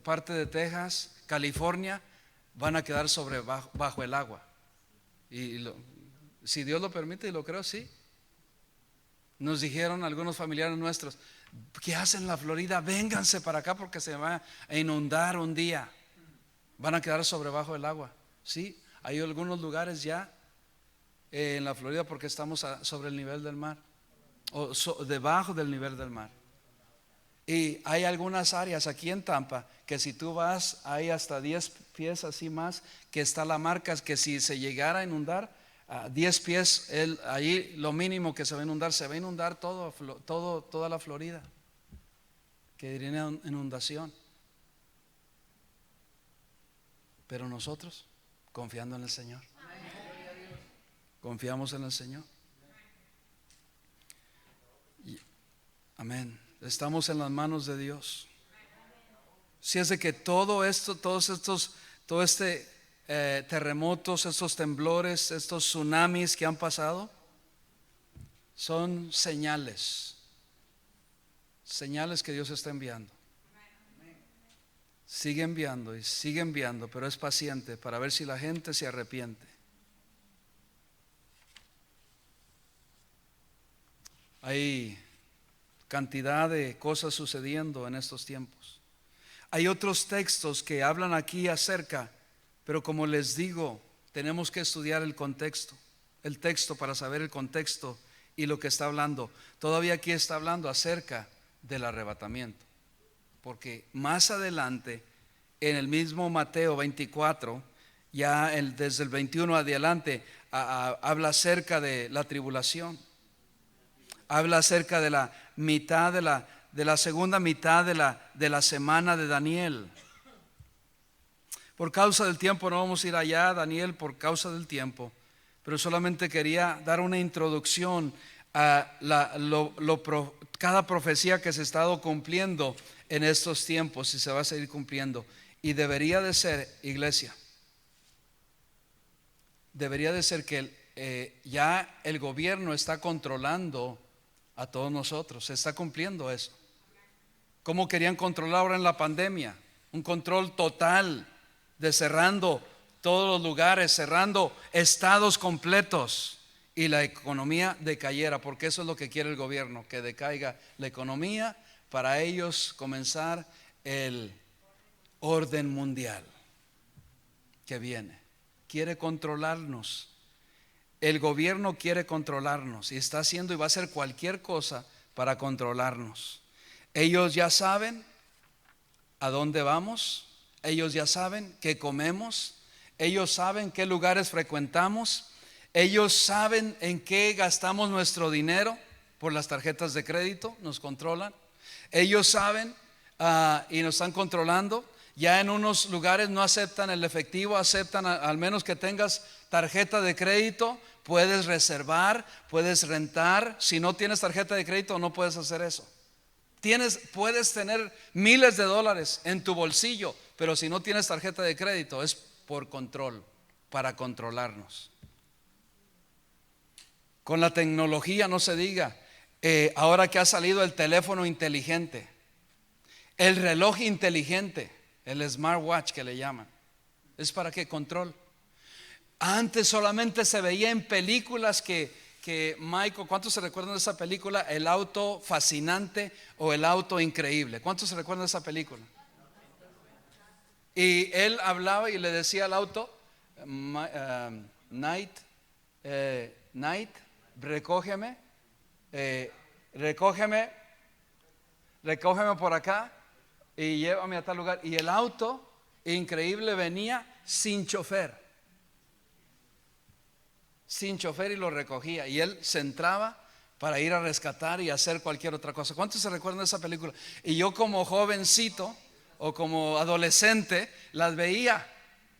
S1: parte de Texas, California, van a quedar bajo el agua. Y si Dios lo permite, y lo creo, sí. Nos dijeron algunos familiares nuestros: ¿qué hacen en la Florida? Vénganse para acá porque se va a inundar un día. Van a quedar bajo el agua. Sí, hay algunos lugares ya en la Florida porque estamos sobre el nivel del mar, o debajo del nivel del mar. Y hay algunas áreas aquí en Tampa que si tú vas, hay hasta 10 pies así más, que está la marca que si se llegara a inundar, 10 pies, allí lo mínimo que se va a inundar toda la Florida, que diría inundación. Pero nosotros, confiando en el Señor, confiamos en el Señor. Amén. Estamos en las manos de Dios. Si es de que terremotos, estos temblores, estos tsunamis que han pasado, son señales que Dios está enviando. Sigue enviando y sigue enviando, pero es paciente para ver si la gente se arrepiente. Hay cantidad de cosas sucediendo en estos tiempos. Hay otros textos que hablan aquí acerca, pero como les digo, tenemos que estudiar el texto para saber el contexto y lo que está hablando. Todavía aquí está hablando acerca del arrebatamiento, porque más adelante en el mismo Mateo 24, ya desde el 21 adelante, habla acerca de la tribulación. Habla acerca de la mitad de la segunda mitad de la semana de Daniel. Por causa del tiempo no vamos a ir allá, Daniel, por causa del tiempo, pero solamente quería dar una introducción a cada profecía que se ha estado cumpliendo en estos tiempos y se va a seguir cumpliendo. Y debería de ser, iglesia, debería de ser que ya el gobierno está controlando a todos nosotros. Se está cumpliendo eso. ¿Cómo querían controlar ahora en la pandemia? Un control total, de cerrando todos los lugares, cerrando estados completos y la economía decayera, porque eso es lo que quiere el gobierno, que decaiga la economía para ellos comenzar el orden mundial que viene. Quiere controlarnos. El gobierno quiere controlarnos y está haciendo y va a hacer cualquier cosa para controlarnos. Ellos ya saben a dónde vamos, ellos ya saben qué comemos, ellos saben qué lugares frecuentamos, ellos saben en qué gastamos nuestro dinero. Por las tarjetas de crédito nos controlan. Ellos saben y nos están controlando. Ya en unos lugares no aceptan el efectivo, aceptan al menos que tengas tarjeta de crédito. Puedes reservar, puedes rentar. Si no tienes tarjeta de crédito no puedes hacer eso. Puedes tener miles de dólares en tu bolsillo, pero si no tienes tarjeta de crédito es por control, para controlarnos. Con la tecnología no se diga. Ahora que ha salido el teléfono inteligente, el reloj inteligente, el smartwatch que le llaman, ¿es para qué? Control. Antes solamente se veía en películas que Michael, ¿cuántos se recuerdan de esa película? El auto fascinante o el auto increíble. ¿Cuántos se recuerdan de esa película? Y él hablaba y le decía al auto, Night, recógeme por acá y llévame a tal lugar. Y el auto increíble venía sin chofer y lo recogía, y él se entraba para ir a rescatar y hacer cualquier otra cosa. ¿Cuántos se recuerdan de esa película? Y yo como jovencito o como adolescente las veía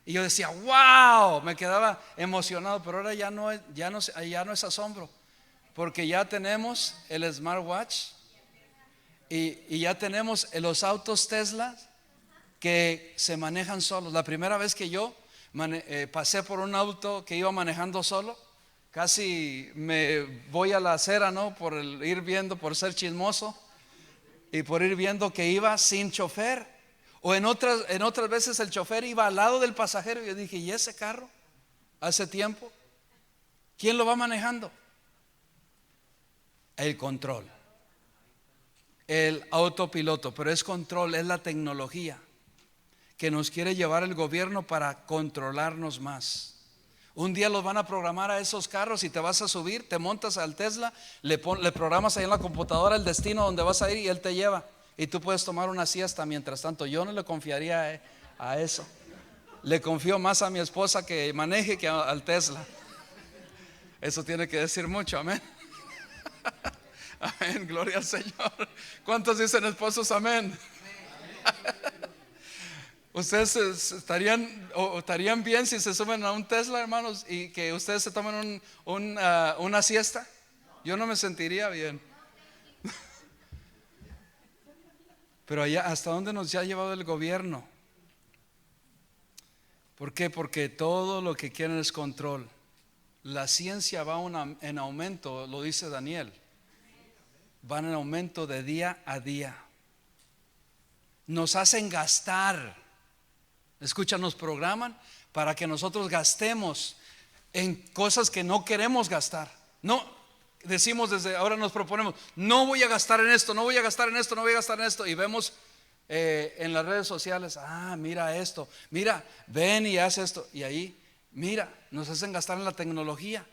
S1: y yo decía wow, me quedaba emocionado. Pero ahora ya no es asombro. porque ya tenemos el smartwatch y ya tenemos los autos Tesla que se manejan solos. La primera vez que yo pasé por un auto que iba manejando solo, casi me voy a la acera, ¿no? Por ir viendo, por ser chismoso y por ir viendo que iba sin chofer. O en otras veces el chofer iba al lado del pasajero y yo dije, ¿y ese carro? Hace tiempo, ¿quién lo va manejando? El control, el autopiloto, pero es control, es la tecnología que nos quiere llevar el gobierno para controlarnos más. Un día los van a programar a esos carros y te vas a subir, te montas al Tesla, le programas ahí en la computadora el destino donde vas a ir y él te lleva. Y tú puedes tomar una siesta mientras tanto. Yo no le confiaría a eso. Le confío más a mi esposa que maneje que al Tesla. Eso tiene que decir mucho, amén. Amén, gloria al Señor. ¿Cuántos dicen esposos amén? Ustedes estarían bien si se suben a un Tesla, hermanos, y que ustedes se tomen una siesta. Yo no me sentiría bien. Pero allá, ¿hasta dónde nos ha llevado el gobierno? ¿Por qué? Porque todo lo que quieren es control. La ciencia va en aumento, lo dice Daniel. Van en aumento de día a día. Nos hacen gastar. Escucha, nos programan para que nosotros gastemos en cosas que no queremos gastar. No, decimos desde ahora, nos proponemos, no voy a gastar en esto, no voy a gastar en esto, no voy a gastar en esto. Y vemos en las redes sociales, mira esto, mira, ven y haz esto. Y ahí, mira, nos hacen gastar en la tecnología.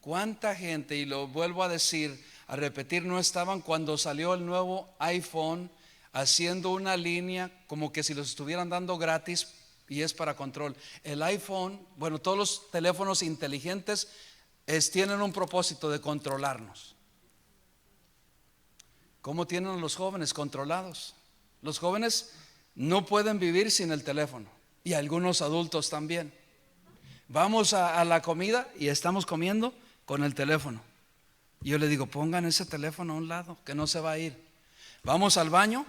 S1: ¿Cuánta gente, y lo vuelvo a decir, a repetir, no estaban cuando salió el nuevo iPhone haciendo una línea como que si los estuvieran dando gratis? Y es para control. El iPhone, bueno, todos los teléfonos inteligentes tienen un propósito de controlarnos. ¿Cómo tienen los jóvenes controlados? Los jóvenes no pueden vivir sin el teléfono, y algunos adultos también. Vamos a la comida y estamos comiendo con el teléfono. Y yo le digo, pongan ese teléfono a un lado, que no se va a ir. Vamos al baño.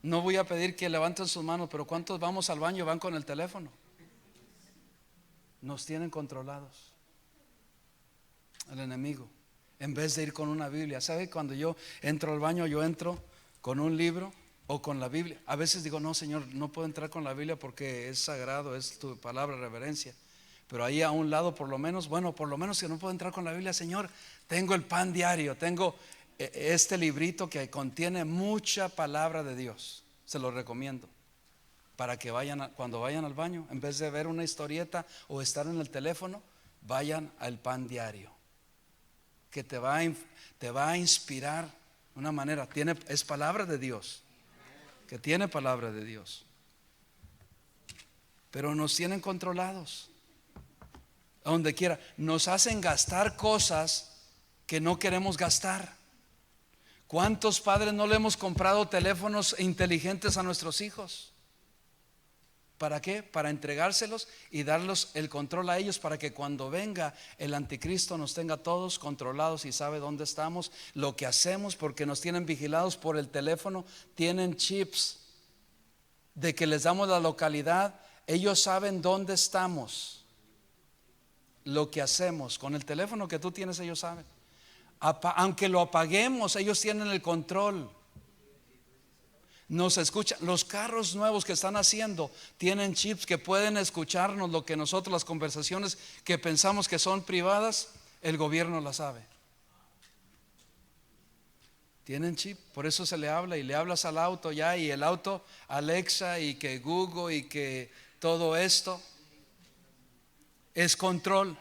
S1: No voy a pedir que levanten sus manos, pero ¿cuántos vamos al baño y van con el teléfono? Nos tienen controlados el enemigo, en vez de ir con una Biblia. ¿Sabe? Cuando yo entro al baño, yo entro con un libro o con la Biblia. A veces digo, no, Señor, no puedo entrar con la Biblia porque es sagrado, es tu palabra, reverencia. Pero ahí a un lado, por lo menos que no puedo entrar con la Biblia, Señor, tengo el pan diario, tengo este librito que contiene mucha palabra de Dios. Se lo recomiendo para que cuando vayan al baño, en vez de ver una historieta o estar en el teléfono, vayan al pan diario, que te va a inspirar de una manera. Es palabra de Dios, que tiene palabra de Dios. Pero nos tienen controlados. A donde quiera, nos hacen gastar cosas que no queremos gastar. ¿Cuántos padres no le hemos comprado teléfonos inteligentes a nuestros hijos? ¿Para qué? Para entregárselos y darles el control a ellos, para que cuando venga el anticristo nos tenga todos controlados y sabe dónde estamos, lo que hacemos, porque nos tienen vigilados por el teléfono. Tienen chips de que les damos la localidad. Ellos saben dónde estamos. Lo que hacemos con el teléfono que tú tienes, ellos saben. Aunque lo apaguemos, ellos tienen el control. Nos escuchan. Los carros nuevos que están haciendo tienen chips que pueden escucharnos, lo que nosotros, las conversaciones que pensamos que son privadas, el gobierno las sabe. Tienen chip, por eso se le habla, y le hablas al auto ya, y el auto, Alexa, y que Google, y que todo esto es control.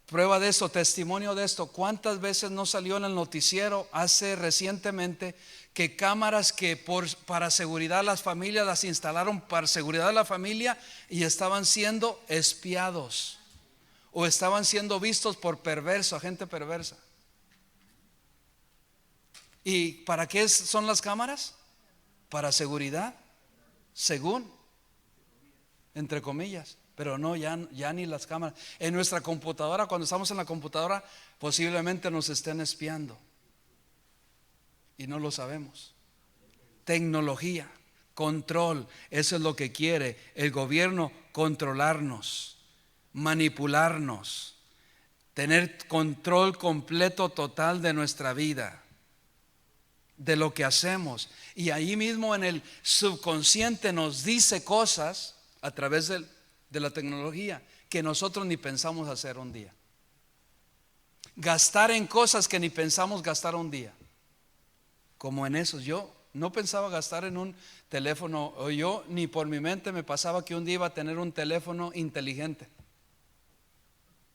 S1: Prueba de esto, testimonio de esto. ¿Cuántas veces no salió en el noticiero hace recientemente que cámaras que para seguridad las familias las instalaron para seguridad de la familia y estaban siendo espiados o estaban siendo vistos por gente perversa? ¿Y para qué son las cámaras? Para seguridad, según. entre comillas, pero no, ya ni las cámaras. En nuestra computadora, cuando estamos en la computadora, posiblemente nos estén espiando y no lo sabemos. Tecnología, control, eso es lo que quiere el gobierno: controlarnos, manipularnos, tener control completo, total de nuestra vida, de lo que hacemos. Y ahí mismo en el subconsciente nos dice cosas a través de la tecnología que nosotros ni pensamos hacer un día. Gastar en cosas que ni pensamos gastar un día, como en esos. Yo no pensaba gastar en un teléfono, o yo ni por mi mente me pasaba que un día iba a tener un teléfono inteligente,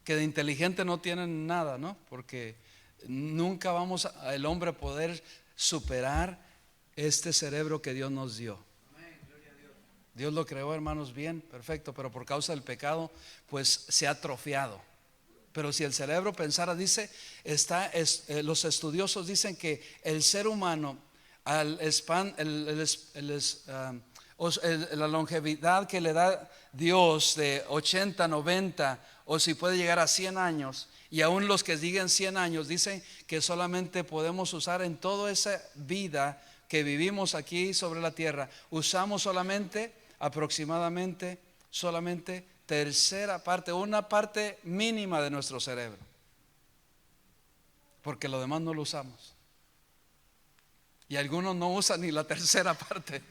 S1: que de inteligente no tienen nada, ¿no? Porque nunca vamos el hombre a poder superar este cerebro que Dios nos dio. Dios lo creó, hermanos, bien, perfecto, pero por causa del pecado pues se ha atrofiado. Pero si el cerebro pensara, dice, los estudiosos dicen que el ser humano, la longevidad que le da Dios de 80, 90, o si puede llegar a 100 años, y aún los que digan 100 años dicen que solamente podemos usar en toda esa vida que vivimos aquí sobre la tierra, usamos solamente aproximadamente tercera parte, una parte mínima de nuestro cerebro, porque lo demás no lo usamos. Y algunos no usan ni la tercera parte.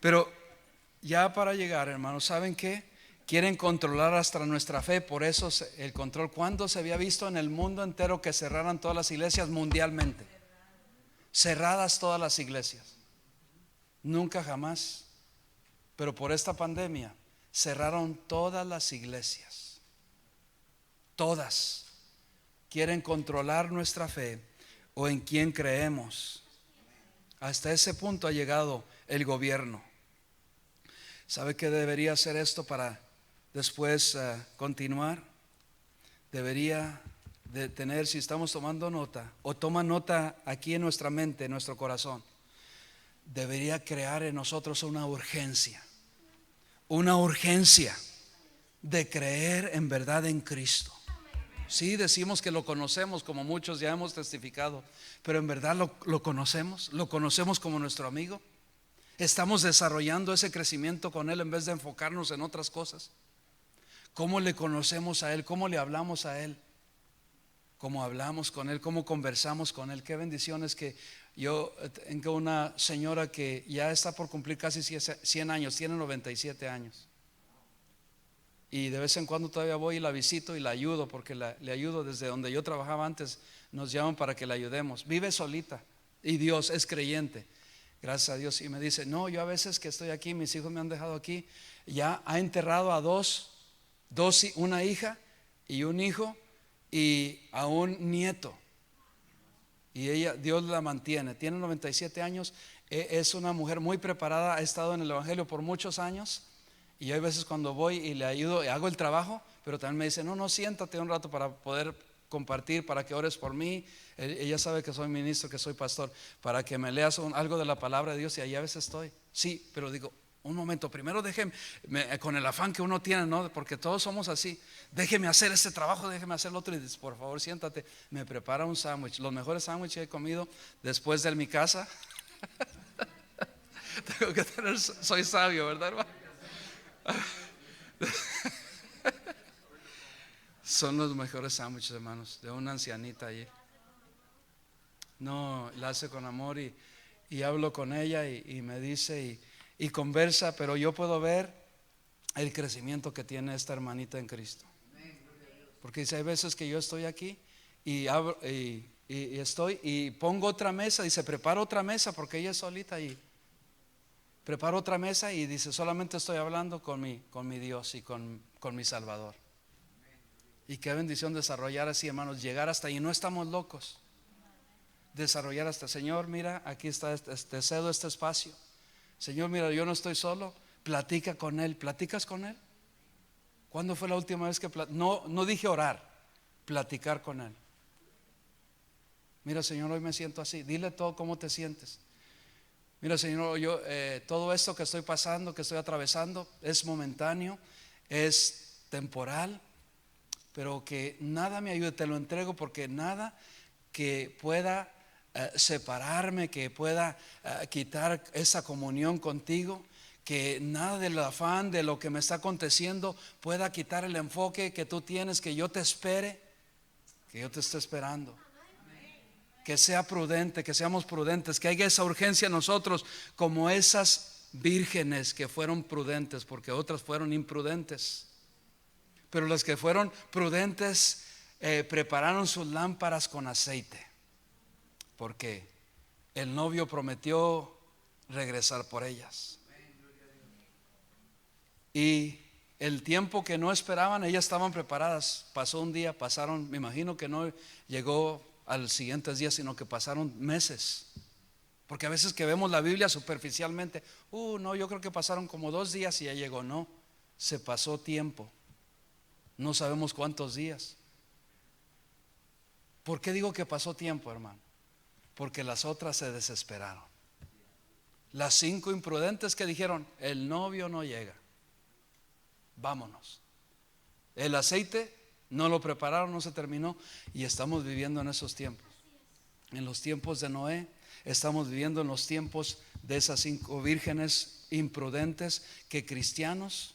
S1: Pero ya para llegar, hermanos, ¿saben qué? Quieren controlar hasta nuestra fe. Por eso el control. ¿Cuándo se había visto en el mundo entero que cerraran todas las iglesias mundialmente? Cerradas todas las iglesias. Nunca jamás. Pero por esta pandemia cerraron todas las iglesias. Todas. Quieren controlar nuestra fe o en quién creemos. Hasta ese punto ha llegado el gobierno. ¿Sabe qué debería hacer esto para después continuar? Debería de tener, si estamos tomando nota, o toma nota aquí en nuestra mente, en nuestro corazón, debería crear en nosotros una urgencia de creer en verdad en Cristo. Sí, decimos que lo conocemos, como muchos ya hemos testificado, pero en verdad lo conocemos como nuestro amigo. Estamos desarrollando ese crecimiento con Él en vez de enfocarnos en otras cosas. ¿Cómo le conocemos a Él? ¿Cómo le hablamos a Él? ¿Cómo hablamos con Él? ¿Cómo conversamos con Él? Qué bendiciones que yo tengo una señora que ya está por cumplir casi 100 años, tiene 97 años. Y de vez en cuando todavía voy y la visito y la ayudo, porque le ayudo desde donde yo trabajaba antes. Nos llaman para que la ayudemos. Vive solita y Dios es creyente. Gracias a Dios. Y me dice, no, yo a veces que estoy aquí, mis hijos me han dejado aquí. Ya ha enterrado a dos, una hija y un hijo y a un nieto. Y ella, Dios la mantiene. Tiene 97 años. Es una mujer muy preparada. Ha estado en el evangelio por muchos años. Y hay veces cuando voy y le ayudo, hago el trabajo, pero también me dice, no, siéntate un rato para poder compartir, para que ores por mí. Ella sabe que soy ministro, que soy pastor, para que me leas algo de la palabra de Dios. Y ahí a veces estoy, sí, pero digo, un momento, primero déjeme, con el afán que uno tiene, ¿no? Porque todos somos así, déjeme hacer este trabajo, déjeme hacer lo otro. Y dice, por favor siéntate. Me prepara un sándwich, los mejores sándwiches que he comido después de mi casa. Tengo que tener, soy sabio, ¿verdad, hermano? Son los mejores sándwiches, hermanos, de una ancianita allí. No, la hace con amor y hablo con ella y me dice y conversa, pero yo puedo ver el crecimiento que tiene esta hermanita en Cristo. Porque dice, hay veces que yo estoy aquí y estoy y pongo otra mesa, dice, preparo otra mesa porque ella es solita ahí. Preparo otra mesa y dice, solamente estoy hablando con mi Dios y con mi Salvador. Y qué bendición desarrollar así, hermanos, llegar hasta ahí. No estamos locos. Desarrollar hasta, Señor, mira, aquí está, te cedo este espacio. Señor, mira, yo no estoy solo. Platica con Él. ¿Platicas con Él? ¿Cuándo fue la última vez que no dije orar, platicar con Él? Mira, Señor, hoy me siento así. Dile todo cómo te sientes. Mira, Señor, yo todo esto que estoy pasando, que estoy atravesando, es momentáneo, es temporal, pero que nada me ayude, te lo entrego, porque nada que pueda separarme, que pueda quitar esa comunión contigo, que nada del afán de lo que me está aconteciendo pueda quitar el enfoque que tú tienes, que yo te espere, que yo te esté esperando. Que sea prudente, que seamos prudentes, que haya esa urgencia en nosotros, como esas vírgenes que fueron prudentes, porque otras fueron imprudentes. Pero las que fueron prudentes prepararon sus lámparas con aceite, porque el novio prometió regresar por ellas. Y el tiempo que no esperaban, ellas estaban preparadas. Pasó un día, pasaron, me imagino que no llegó al siguiente día, sino que pasaron meses. Porque a veces que vemos la Biblia superficialmente, no, yo creo que pasaron como 2 días y ya llegó. No, se pasó tiempo. No sabemos cuántos días. ¿Por qué digo que pasó tiempo, hermano? Porque las otras se desesperaron. Las 5 imprudentes que dijeron, el novio no llega, vámonos. El aceite no lo prepararon, no se terminó, y estamos viviendo en esos tiempos. En los tiempos de Noé, estamos viviendo en los tiempos de esas 5 vírgenes imprudentes, que cristianos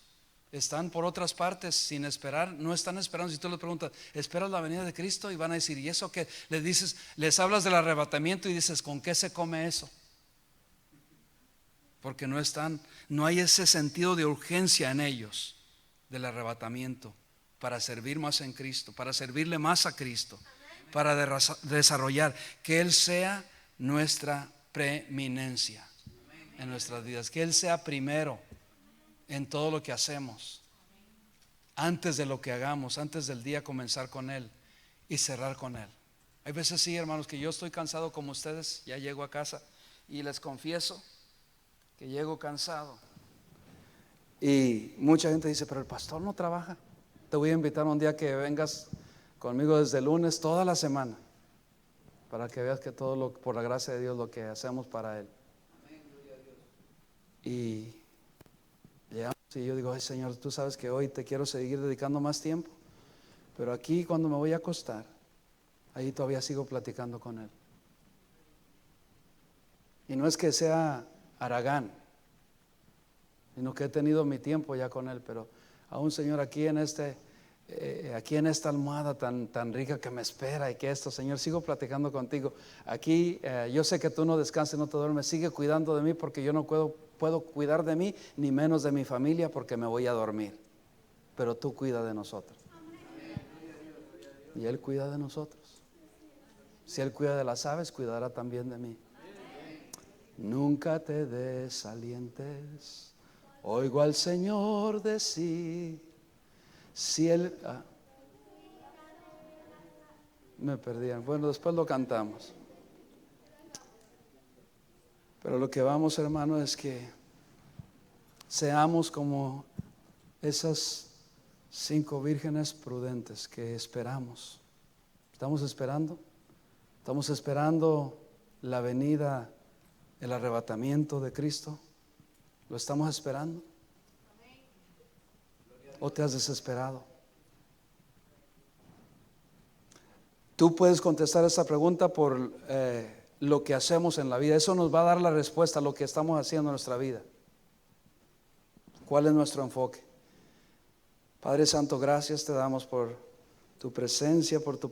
S1: están por otras partes sin esperar, no están esperando. Si tú les preguntas, ¿esperas la venida de Cristo? Y van a decir, ¿y eso qué? Les dices, les hablas del arrebatamiento y dices, ¿con qué se come eso? Porque no hay ese sentido de urgencia en ellos del arrebatamiento, para servir más en Cristo, para servirle más a Cristo, para desarrollar, que Él sea nuestra preeminencia en nuestras vidas, que Él sea primero en todo lo que hacemos, antes de lo que hagamos, antes del día comenzar con Él y cerrar con Él. Hay veces sí, hermanos, que yo estoy cansado como ustedes, ya llego a casa y les confieso que llego cansado. Y mucha gente dice, pero el pastor no trabaja. Te voy a invitar un día que vengas conmigo desde el lunes toda la semana, para que veas que todo por la gracia de Dios, lo que hacemos para Él. Y llegamos y yo digo, ay Señor, tú sabes que hoy te quiero seguir dedicando más tiempo, pero aquí cuando me voy a acostar, ahí todavía sigo platicando con Él. Y no es que sea haragán, sino que he tenido mi tiempo ya con Él, pero aún, Señor, aquí en esta almohada tan rica que me espera, y que esto, Señor, sigo platicando contigo. Aquí yo sé que tú no descansas, no te duermes, sigue cuidando de mí, porque yo no puedo cuidar de mí, ni menos de mi familia, porque me voy a dormir. Pero tú cuida de nosotros. Y Él cuida de nosotros. Si Él cuida de las aves, cuidará también de mí. Nunca te desalientes. Oigo al Señor decir, si Él me perdían. Bueno, después lo cantamos. Pero lo que vamos, hermano, es que seamos como esas 5 vírgenes prudentes que esperamos. ¿Estamos esperando? ¿Estamos esperando la venida, el arrebatamiento de Cristo? ¿Lo estamos esperando? ¿O te has desesperado? Tú puedes contestar esta pregunta por lo que hacemos en la vida. Eso nos va a dar la respuesta a lo que estamos haciendo en nuestra vida. ¿Cuál es nuestro enfoque? Padre Santo, gracias te damos por tu presencia, por tu